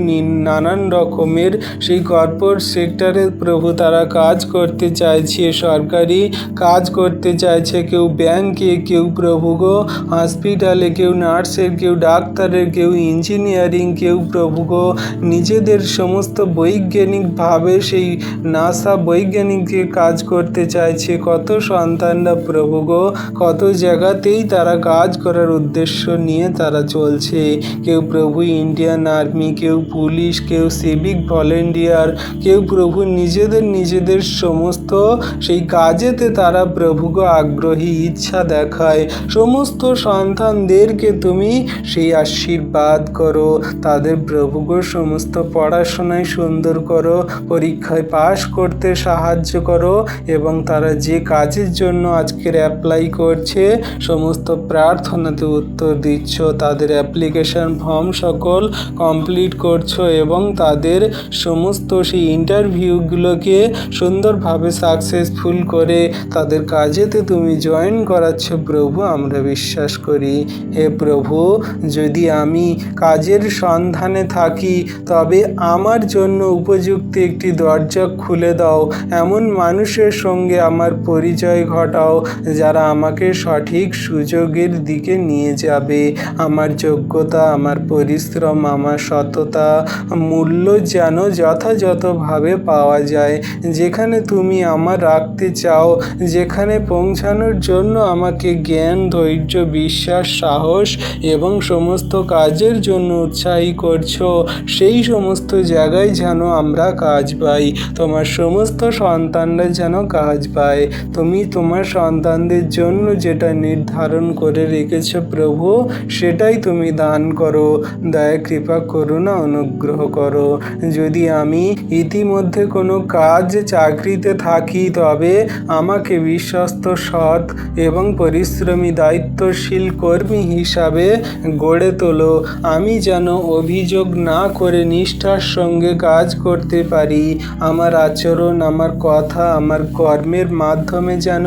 নানান রকমের সেই কর্পোরেট সেক্টরে প্রভু তারা কাজ করতে চাইছে, সরকারি কাজ করতে চাইছে, কেউ ব্যাংকে, কেউ প্রভু গো হসপিটালে, কেউ নার্সের, কেউ ডাক্তারের, কেউ ইঞ্জিনিয়ারিং, কেউ প্রভু গো নিজেদের সমস্ত বৈজ্ঞানিকভাবে সেই নাসা বৈজ্ঞানিকে কাজ করতে চাইছে। কত সন্তানরা প্রভু গো কত জায়গাতেই তারা কাজ করার উদ্দেশ্য নিয়ে তারা চলছে। কেউ প্রভু ইন্ডিয়ান আর্মি, কেউ পুলিশ, কেউ সিভিক ভলেন্টিয়ার, কেউ প্রভু নিজেদের সমস্ত সেই কাজেতে তারা প্রভু গো আগ্রহী, ইচ্ছা দেখায়। সমস্ত সন্তানদেরকে তুমি সেই আশীর্বাদ করো, তাদের প্রভু গো সমস্ত পড়াশোনায় সুন্দর করো, পরীক্ষায় পাশ করতে সাহায্য করো, এবং তারা যে কাজের জন্য আজকের অ্যাপ্লাই করছে সমস্ত প্রার্থনাতে উত্তর দিচ্ছ, তাদের অ্যাপ্লিকেশন ফর্ম সকল কমপ্লিট করছো এবং তাদের সমস্ত সেই ইন্টারভিউগুলোকে সুন্দরভাবে সাকসেসফুল করে তাদের কাজেতে তুমি জয়েন করাচ্ছ প্রভু আমরা বিশ্বাস করি। হে প্রভু, যদি আমি কাজের সন্ধানে থাকি তবে আমার জন্য উপযুক্ত একটি দরজা খুলে দাও, এমন মানুষের সঙ্গে আমার পরিচয় ঘটাও যারা আমাকে সঠিক সুযোগের দিকে নিয়ে যাবে। আমার যোগ্যতা, আমার পরিশ্রম, আমার সততা মূল্য যেন যথাযথভাবে পাওয়া যায়। যেখানে তুমি আমার রাখতে চাও, যেখানে পৌঁছানোর জন্য আমাকে জ্ঞান, ধৈর্য, বিশ্বাস, সাহস এবং সমস্ত কাজের জন্য উৎসাহী করছো, সেই সমস্ত জায়গায় যেন আমরা কাজ পাই, তোমার সমস্ত সন্তানরা যেন কাজ পায়। তুমি তোমার সন্তানদের জন্য যেটা নির্ধারণ করে রেখেছো প্রভু, সেটাই তুমি দান করো। দয়া, কৃপা, করুণা, অনুগ্রহ করো। যদি আমি ইতিমধ্যে কোনো কাজ, চাকরিতে থাকি তবে আমাকে বিশ্বস্ত, সৎ এবং পরিশ্রমী, দায়িত্বশীল কর্মী হিসাবে গড়ে তোলো। আমি যেন অভিযোগ না করে নিষ্ঠার সঙ্গে কাজ করতে পারি। আমার আচরণ, আমার কথা, আমার কর্মের মাধ্যমে যেন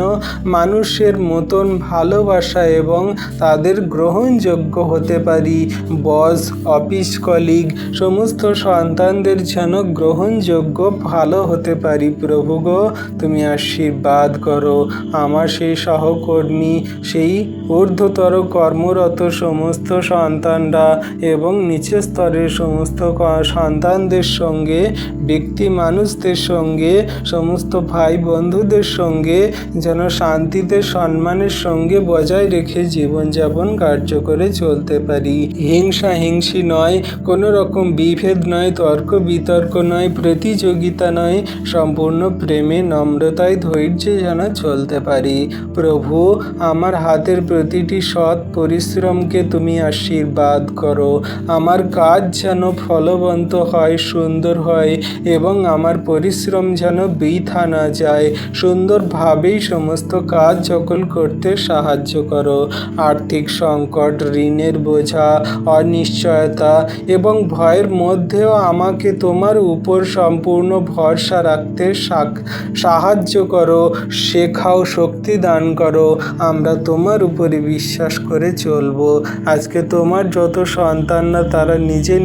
মানুষের মতন ভালোবাসা এবং তাদের গ্রহণযোগ্য হতে পারি। বস, অফিস কলিগ, সমস্ত সন্তানদের যেন গ্রহণযোগ্য ভালো হতে পারি প্রভু গো, তুমি আশীর্বাদ করো। আমার সেই সহকর্মী, সেই ঊর্ধ্বতর কর্মরত সমস্ত সন্তানরা এবং নিচের স্তরের সমস্ত সন্তানদের সঙ্গে, ব্যক্তি মানুষদের সঙ্গে, সমস্ত ভাই বন্ধুদের সঙ্গে যেন শান্তিতে, সম্মানের সঙ্গে বজায় রেখে জীবনযাপন কার্য করে চলতে পারি। হিংসা হিংসি নয়, কোনো রকম বিভেদ নয়, তর্ক বিতর্ক নয়, প্রতিযোগিতা নয়, সম্পূর্ণ প্রেমে, নম্রতায়, ধৈর্যে যেন চলতে পারি। প্রভু, আমার হাতের প্রতিটি সৎ পরিশ্রমকে তুমি আশীর্বাদ করো। আমার কাজ যেন ফলবন্ত হয়, সুন্দর হয়, এবং আমার পরিশ্রম যেন বৃথা না যায়। সুন্দরভাবেই সমস্ত কাজ সকল করতে সাহায্য করো। আর্থিক সংকট, ঋণের বোঝা, অনিশ্চয়তা এবং ভয়ের মধ্যেও আমাকে তোমার উপর সম্পূর্ণ ভরসা রাখতে সাহায্য করো, শেখাও, শক্তি দান করো। আমরা তোমার উপরে বিশ্বাস করে চলবো। আজকে তোমার যত সন্তানরা তারা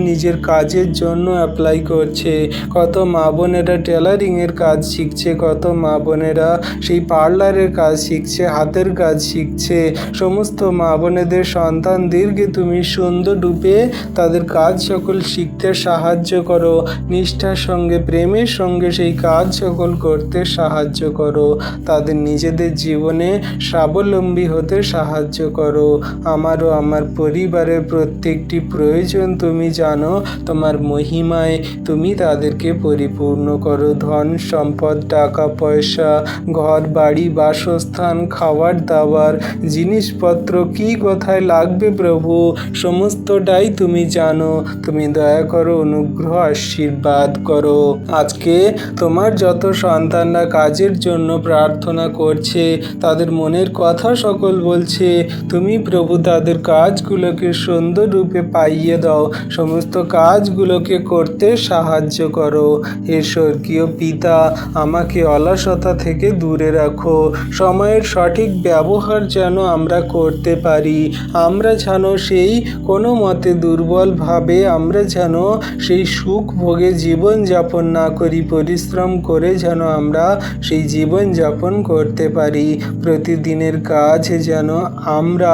নিজের কাজের জন্য অ্যাপ্লাই করছে, কত মা বোনেরা টেলারিংয়ের কাজ শিখছে, কত মা বোনেরা সেই পার্লারের কাজ শিখছে, হাতের কাজ শিখছে। সমস্ত মা বোনেদের সন্তানদেরকে তুমি সুন্দর রূপে তাদের কাজ সকল শিখতে সাহায্য করো, নিষ্ঠার সঙ্গে, প্রেমের সঙ্গে সেই কাজ সকল করতে সাহায্য করো, তাদের নিজেদের জীবনে স্বাবলম্বী হতে সাহায্য সাহায্য করো। আমারও আমার পরিবারের প্রত্যেকটি প্রয়োজন তুমি জানো। তোমার মহিমায় তুমি তাদেরকে পরিপূর্ণ করো। ধন সম্পদ, টাকা পয়সা, ঘর বাড়ি, বাসস্থান, খাবার দাবার, জিনিসপত্র কি কোথায় লাগবে প্রভু, সমস্তটাই তুমি জানো। তুমি দয়া করো, অনুগ্রহ আশীর্বাদ করো। আজকে তোমার যত সন্তানরা কাজের জন্য প্রার্থনা করছে, তাদের মনের কথা সকল বলছে, তুমি প্রভু তাদের কাজগুলোকে সুন্দর রূপে পাইয়ে দাও। সমস্ত কাজগুলোকে করতে সাহায্য করো। হে স্বর্গীয় পিতা, আমাকে অলসতা থেকে দূরে রাখো। সময়ের সঠিক ব্যবহার যেন আমরা করতে পারি। আমরা যেন সেই কোনো মতে দুর্বলভাবে আমরা যেন সেই সুখ ভোগে জীবনযাপন না করি। পরিশ্রম করে যেন আমরা সেই জীবনযাপন করতে পারি। প্রতিদিনের কাজ যেন আমরা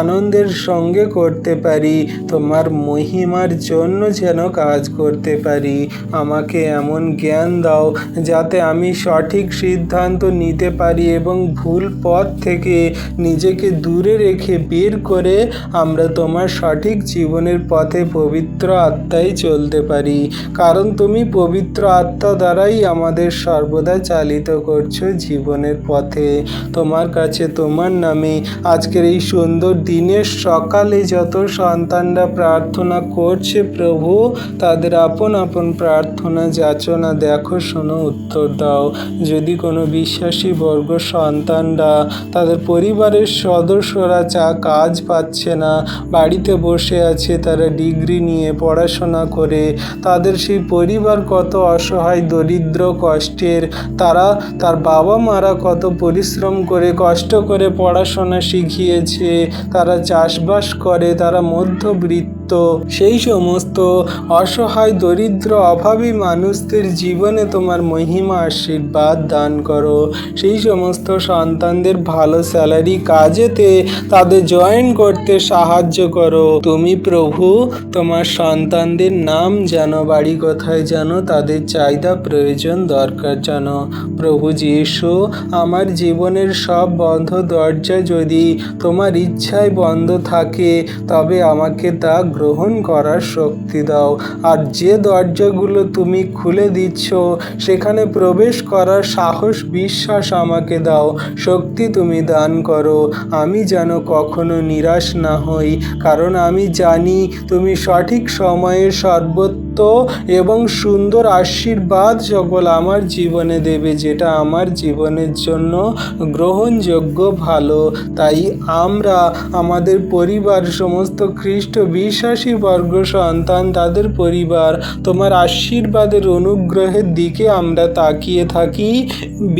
আনন্দের সঙ্গে করতে পারি। তোমার মহিমার জন্য যেন কাজ করতে পারি। আমাকে এমন জ্ঞান দাও যাতে আমি সঠিক সিদ্ধান্ত নিতে পারি এবং ভুল পথ থেকে নিজেকে দূরে রেখে বের করে আমরা তোমার সঠিক জীবনের পথে পবিত্র আত্মায় চলতে পারি। কারণ তুমি পবিত্র আত্মা দ্বারাই আমাদের সর্বদা চালিত করছো জীবনের পথে। তোমার কাছে তোমার নামে আজকের এই সুন্দর দিনের সকালে যত সন্তানরা প্রার্থনা করছে প্রভু, তাদের আপন আপন প্রার্থনা যাচনা দেখো, শোনো, উত্তর দাও। যদি কোনো বিশ্বাসী বর্গ সন্তানরা তাদের পরিবারের সদস্যরা কাজ পাচ্ছে না, বাড়িতে বসে আছে, তারা ডিগ্রি নিয়ে পড়াশোনা করে, তাদের সেই পরিবার কত অসহায় দরিদ্র কষ্টের, তার বাবা মারা কত পরিশ্রম করে কষ্ট করে পড়াশোনা শিখিয়েছে, তারা চাষবাস করে, তারা মধ্যবিত্ত, সেই সমস্ত অসহায় দরিদ্র অভাবী মানুষদের জীবনে তোমার মহিমা আশীর্বাদ দান করো। সেই সমস্ত সন্তানদের ভালো স্যালারি কাজেতে তাদের জয়েন করতে সাহায্য করো। তুমি প্রভু তোমার সন্তানদের নাম জানো, বাড়ি কোথায় জানো, তাদের চাহিদা প্রয়োজন দরকার জানো। প্রভু যিশু, আমার জীবনের সব বন্ধ দরজা যদি তোমার ইচ্ছায় বন্ধ থাকে, তবে আমাকে তা গ্রহণ করার শক্তি দাও। আর যে দরজাগুলো তুমি খুলে দিচ্ছ, সেখানে প্রবেশ করার সাহস বিশ্বাস আমাকে দাও, শক্তি তুমি দান করো। আমি যেন কখনো নিরাশ না হই, কারণ আমি জানি তুমি সঠিক সময়ে সর্বোত্তম এবং সুন্দর আশীর্বাদ সকল আমার জীবনে দেবে, যেটা আমার জীবনের জন্য গ্রহণযোগ্য ভালো। তাই আমরা আমাদের পরিবার, সমস্ত খ্রিস্ট বিশ্বাসী বর্গ সন্তান, তাদের পরিবার, তোমার আশীর্বাদের অনুগ্রহের দিকে আমরা তাকিয়ে থাকি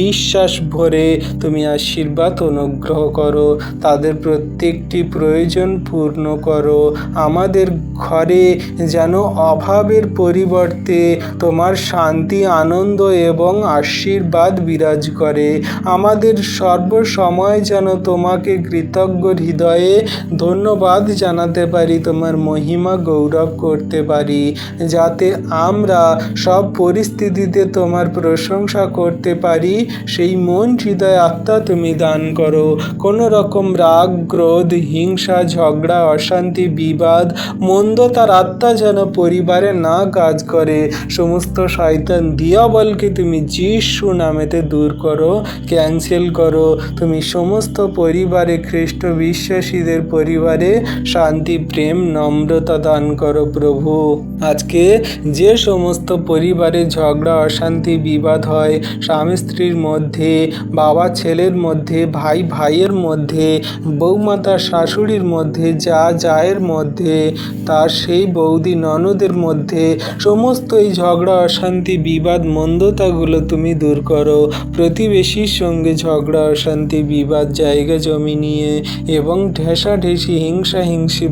বিশ্বাস ভরে। তুমি আশীর্বাদ অনুগ্রহ করো, তাদের প্রত্যেকটি প্রয়োজন পূর্ণ করো। আমাদের ঘরে যেন অভাবের পরিবর্তে তোমার শান্তি, আনন্দ এবং আশীর্বাদ বিরাজ করে। আমাদের সর্বসময় যেন তোমাকে কৃতজ্ঞ হৃদয়ে ধন্যবাদ জানাতে পারি, তোমার মহিমা গৌরব করতে পারি, যাতে আমরা সব পরিস্থিতিতে তোমার প্রশংসা করতে পারি। সেই মন, হৃদয়, আত্মা তুমি দান করো। কোনো রকম রাগ, ক্রোধ, হিংসা, ঝগড়া, অশান্তি, বিবাদ, মন্দতার আত্মা যেন পরিবারে না কাজ করে। সমস্ত শয়তান দিয়াবলকে তুমি যিশু নামেতে দূর করো, ক্যান্সেল করো। তুমি সমস্ত পরিবারে, খ্রিস্ট বিশ্বাসীদের পরিবারে শান্তি, প্রেম, নম্রতা দান করো প্রভু। আজকে যে সমস্ত পরিবারে ঝগড়া, অশান্তি, বিবাদ হয়, স্বামী স্ত্রীর মধ্যে, বাবা ছেলের মধ্যে, ভাই ভাইয়ের মধ্যে, বৌমাতা শাশুড়ির মধ্যে, জায়ের মধ্যে, তার সেই বৌদি ননদের মধ্যে, সমস্ত এই ঝগড়া, অশান্তি, বিবাদ, মন্দতাগুলো তুমি দূর করো। প্রতিবেশীর সঙ্গে ঝগড়া, অশান্তি, বিবাদ, জায়গা জমি নিয়ে এবং ঠেসাঠেসি, হিংসা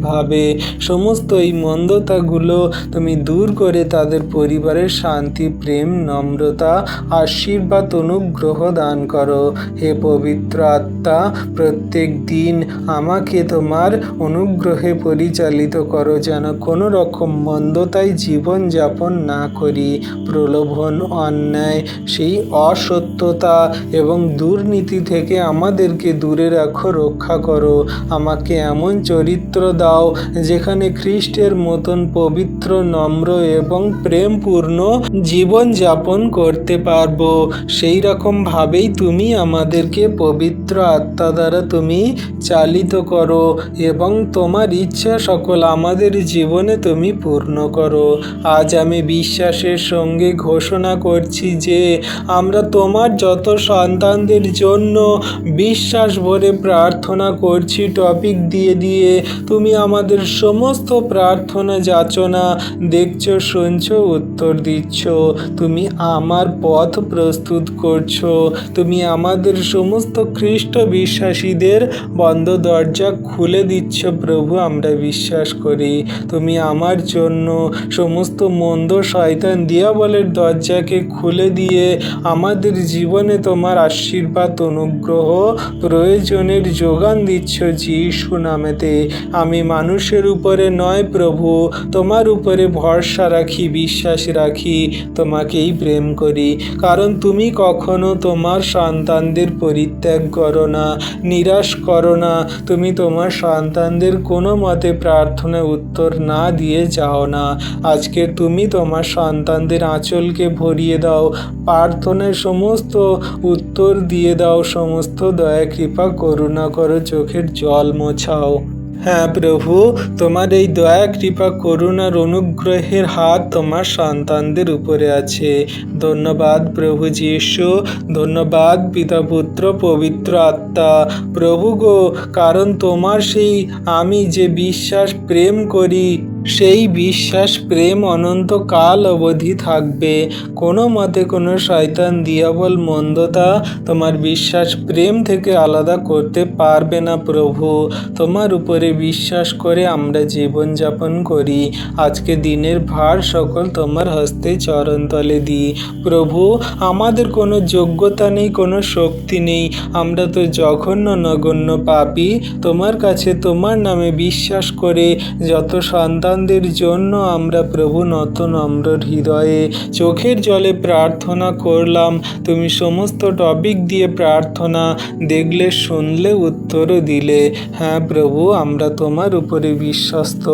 ভাবে সমস্ত এই মন্দতাগুলো তুমি দূর করে তাদের পরিবারের শান্তি, প্রেম, নম্রতা, আশীর্বাদ, অনুগ্রহ দান করো। হে পবিত্র আত্মা, প্রত্যেক দিন আমাকে তোমার অনুগ্রহে পরিচালিত করো, যেন কোনো রকম মন্দতায় জীবন জীবন যাপন না করি। প্রলোভন, অন্যায়, সেই অসত্যতা এবং দুর্নীতি থেকে আমাদেরকে দূরে রাখো, রক্ষা করো। আমাকে এমন চরিত্র দাও যেখানে খ্রিস্টের মতন পবিত্র, নম্র এবং প্রেমপূর্ণ জীবন যাপন করতে পারবো। সেই রকম ভাবেই তুমি আমাদেরকে পবিত্র আত্মা দ্বারা তুমি চালিত করো এবং তোমার ইচ্ছা সকল আমাদের জীবনে তুমি পূর্ণ করো। আজ আমি বিশ্বাসের সঙ্গে ঘোষণা করছি যে আমরা তোমার যত সন্তানদের জন্য বিশ্বাস ভরে প্রার্থনা করছি, টপিক দিয়ে দিয়ে তুমি আমাদের সমস্ত প্রার্থনা যাচনা দেখছো, শুনছো, উত্তর দিচ্ছ। তুমি আমার পথ প্রস্তুত করছো। তুমি আমাদের সমস্ত খ্রিস্ট বিশ্বাসীদের বন্ধ দরজা খুলে দিচ্ছ। প্রভু, আমরা বিশ্বাস করি তুমি আমার জন্য সমস্ত মন্দ শয়তান দিয়াবলের দরজাকে খুলে দিয়ে আমাদের জীবনে তোমার আশীর্বাদ, অনুগ্রহ, প্রয়োজনের যোগান দিচ্ছ যিশু নামেতে। আমি মানুষের উপরে নয় প্রভু, তোমার উপরে ভরসা রাখি, বিশ্বাস রাখি, তোমাকেই প্রেম করি। কারণ তুমি কখনো তোমার সন্তানদের পরিত্যাগ করো না, নিরাশ করো না। তুমি তোমার সন্তানদের কোনো মতে প্রার্থনা উত্তর না দিয়ে যাও না। আজকে তুমি তোমার সন্তানদের আঁচলকে ভরিয়ে দাও, প্রার্থনার সমস্ত উত্তর দিয়ে দাও, সমস্ত দয়া কৃপা করুণা করো, চোখের জল মোছাও। হ্যাঁ প্রভু, তোমার এই দয়া কৃপা করুণার অনুগ্রহের হাত তোমার সন্তানদের উপরে আছে। ধন্যবাদ প্রভু যীশু, ধন্যবাদ পিতা, পুত্র, পবিত্র আত্মা। প্রভু গো, কারণ তোমার সেই আমি যে বিশ্বাস প্রেম করি, সেই বিশ্বাস প্রেম অনন্তকাল অবধি থাকবে। কোনো মতে কোনো শয়তান দিয়াবল মন্দতা তোমার বিশ্বাস প্রেম থেকে আলাদা করতে পারবে না প্রভু। তোমার উপরে বিশ্বাস করে আমরা জীবনযাপন করি। আজকে দিনের ভার সকল তোমার হস্তে চরণতলে দিই প্রভু। আমাদের কোনো যোগ্যতা নেই, কোনো শক্তি নেই, আমরা তো জঘন্য নগণ্য পাপী। তোমার কাছে তোমার নামে বিশ্বাস করে যত সন্তানদের জন্য আমরা প্রভু নত নম্র হৃদয়ে চোখের জলে প্রার্থনা করলাম, তুমি সমস্ত টপিক দিয়ে প্রার্থনা দেখলে, শুনলে, উত্তরও দিলে। হ্যাঁ প্রভু, আমরা তোমার উপরে বিশ্বস্ত।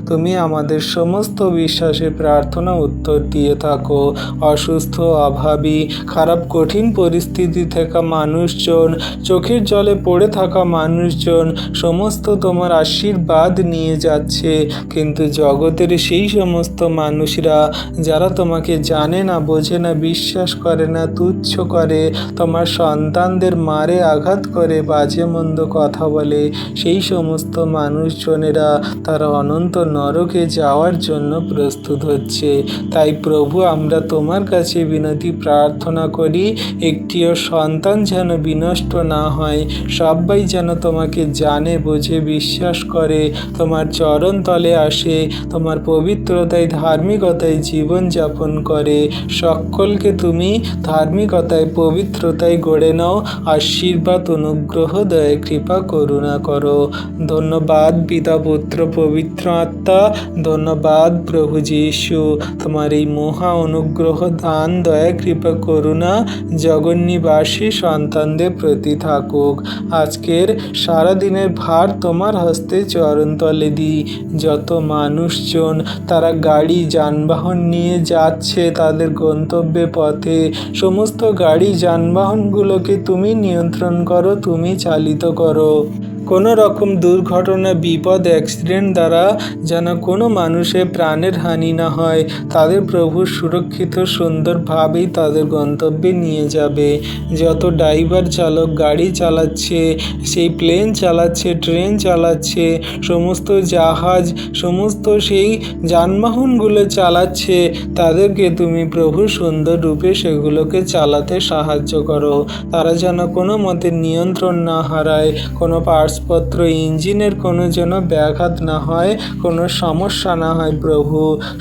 তুমি আমাদের সমস্ত বিশ্বাসে প্রার্থনা উত্তর দিয়ে থাকো। অসুস্থ, অভাবী, খারাপ কঠিন পরিস্থিতি থাকা মানুষজন, চোখের জলে পড়ে থাকা মানুষজন সমস্ত তোমার আশীর্বাদ নিয়ে যাচ্ছে। কিন্তু জগতের সেই সমস্ত মানুষরা যারা তোমাকে জানে না, বোঝে না, বিশ্বাস করে না, তুচ্ছ করে, তোমার সন্তানদের মারে, আঘাত করে, বাজে মন্দ কথা বলে, সেই সমস্ত মানুষজনেরা তারা অনন্ত নরকে যাওয়ার জন্য প্রস্তুত হচ্ছে। তাই প্রভু, আমরা তোমার কাছে বিনতি প্রার্থনা করি, একটিও সন্তান যেন বিনষ্ট না হয়। সবাই যেন তোমাকে জানে, বোঝে, বিশ্বাস করে, তোমার চরণ তলে আসে, তোমার পবিত্রতায়, ধার্মিকতায় জীবন যাপন করে। সকলকে তুমি ধার্মিকতায়, পবিত্রতায় গড়ে নাও। আশীর্বাদ, অনুগ্রহ, দয়া কৃপা করুণা করো। ধন্যবাদ পিতা, পুত্র, পবিত্র আত্মা। ধন্যবাদ প্রভু যীশু। তোমার এই মহা অনুগ্রহ, দান, দয়া কৃপা করুণা জগন্নিবাসী সন্তানদের প্রতি থাকুক। আজকের সারাদিনের ভার তোমার হস্তে চরণতলে দিই। যত মানুষজন তারা গাড়ি যানবাহন নিয়ে যাচ্ছে তাদের গন্তব্যে পথে, সমস্ত গাড়ি যানবাহনগুলোকে তুমি নিয়ন্ত্রণ করো, তুমি চালিত করো। কোনো রকম দুর্ঘটনা, বিপদ, অ্যাক্সিডেন্ট দ্বারা যেন কোনো মানুষের প্রাণের হানি না হয়। তাদের প্রভু সুরক্ষিত সুন্দরভাবেই তাদের গন্তব্যে নিয়ে যাবে। যত ড্রাইভার চালক গাড়ি চালাচ্ছে, সেই প্লেন চালাচ্ছে, ট্রেন চালাচ্ছে, সমস্ত জাহাজ, সমস্ত সেই যানবাহনগুলো চালাচ্ছে, তাদেরকে তুমি প্রভু সুন্দর রূপে সেগুলোকে চালাতে সাহায্য করো। তারা যেন কোনো মতে নিয়ন্ত্রণ না হারায়, কোনো কাগজপত্র ইঞ্জিনের কোনো যেন ব্যাঘাত না হয়, কোনো সমস্যা না হয় প্রভু।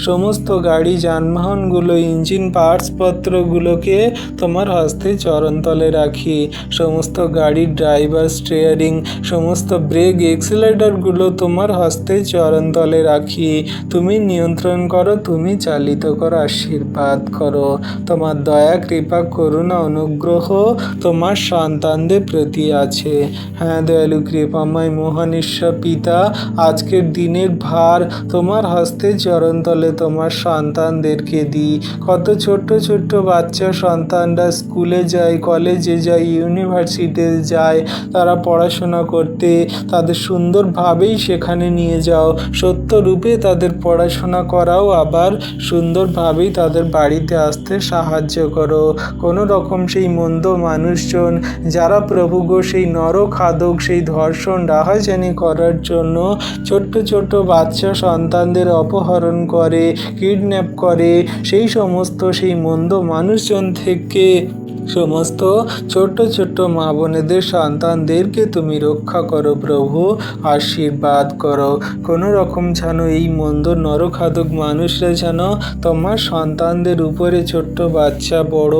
সমস্ত গাড়ি যানবাহনগুলো ইঞ্জিন পার্টসপত্রগুলোকে তোমার হস্তে চরণতলে রাখি। সমস্ত গাড়ির ড্রাইভার, স্টিয়ারিং, সমস্ত ব্রেক, এক্সিলারেটরগুলো তোমার হস্তে চরণতলে রাখি। তুমি নিয়ন্ত্রণ করো, তুমি চালিত করো, আশীর্বাদ করো। তোমার দয়া, কৃপা, করুণা, অনুগ্রহ তোমার সন্তানদের প্রতি আছে। হ্যাঁ দয়ালু কৃপাময় মহান ঈশ্বর পিতা, আজকের দিনের ভার তোমার হস্তে চরণতলে তোমার সন্তানদেরকে দিই। কত ছোট্ট ছোট্ট বাচ্চা সন্তানরা স্কুলে যায়, কলেজে যায়, ইউনিভার্সিটিতে যায়, তারা পড়াশোনা করতে, তাদের সুন্দরভাবেই সেখানে নিয়ে যাও। সত্যরূপে তাদের পড়াশোনা করাও, আবার সুন্দরভাবেই তাদের বাড়িতে আসতে সাহায্য করো। কোনো রকম সেই মন্দ মানুষজন যারা প্রভু গো সেই নরখাদক, সেই ধর্ষণ, ডাহাজানি করার জন্য ছোট্ট ছোট্ট বাচ্চা সন্তানদের অপহরণ করে, কিডন্যাপ করে, সেই সমস্ত সেই মন্দ মানুষজন থেকে সমস্ত ছোট্ট ছোট্ট মা বোনেদের সন্তানদেরকে তুমি রক্ষা করো প্রভু, আশীর্বাদ করো। কোনো রকম যেন এই মন্দ নরখাদক মানুষরা যেন তোমার সন্তানদের উপরে, ছোট্ট বাচ্চা, বড়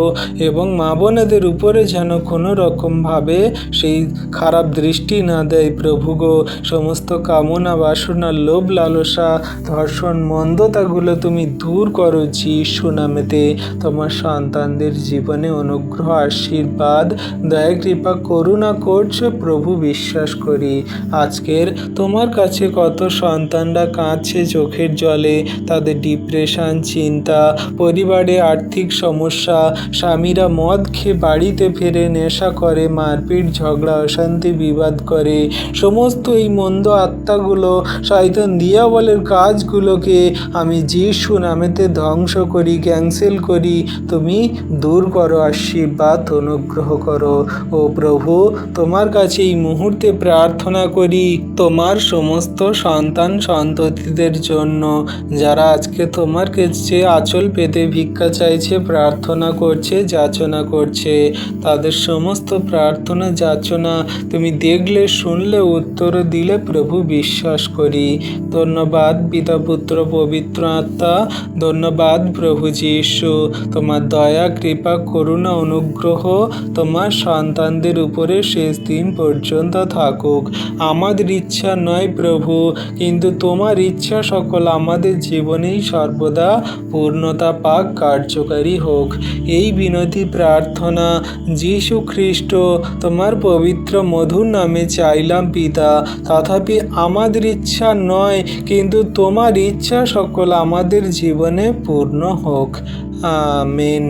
এবং মা বোনেদের উপরে যেন কোনো রকমভাবে সেই খারাপ দৃষ্টি না দেয় প্রভু গো। সমস্ত কামনা বাসনা, লোভ লালসা, ধর্ষণ, মন্দতাগুলো তুমি দূর করো যিশু নামেতে। তোমার সন্তানদের জীবনে অনুগ্রহ, আশীর্বাদ, দয়া, কৃপা, করুণা করছো প্রভু, বিশ্বাস করি। আজকের তোমার কাছে কত সন্তানরা কাঁদছে চোখের জলে, তাদের ডিপ্রেশন, চিন্তা, পরিবারে আর্থিক সমস্যা, স্বামীরা মদ খেয়ে বাড়িতে ফেরে নেশা করে, মারপিট, ঝগড়া, অশান্তি, বিবাদ করে। সমস্ত এই মন্দ আত্মাগুলো, শয়তান দিয়াবলের কাজগুলোকে আমি যিশু নামেতে ধ্বংস করি, ক্যান্সেল করি। তুমি দূর করো, আশীর্বাদ অনুগ্রহ করো। ও প্রভু, তোমার কাছে এই মুহূর্তে প্রার্থনা করি তোমার সমস্ত সন্তান সন্ততিদের জন্য, যারা আজকে তোমার কাছে আঁচল পেতে ভিক্ষা চাইছে, প্রার্থনা করছে, যাচনা করছে। তাদের সমস্ত প্রার্থনা যাচনা তুমি দেখলে, শুনলে, উত্তর দিলে প্রভু, বিশ্বাস করি। ধন্যবাদ পিতা, পুত্র, পবিত্র আত্মা। ধন্যবাদ প্রভু যিশু। তোমার দয়া, কৃপা, করুণা, অনুগ্রহ তোমার সন্তানদের উপরে শেষ দিন পর্যন্ত থাকুক। আমাদের ইচ্ছা নয় প্রভু, কিন্তু তোমার ইচ্ছা সকল আমাদের জীবনেই সর্বদা পূর্ণতা পাক, কার্যকারী হোক। এই বিনতি প্রার্থনা যীশু খ্রিস্ট তোমার পবিত্র মধুর নামে চাইলাম পিতা। তথাপি আমাদের ইচ্ছা নয়, কিন্তু তোমার ইচ্ছা সকল আমাদের জীবনে পূর্ণ হোক। আমেন।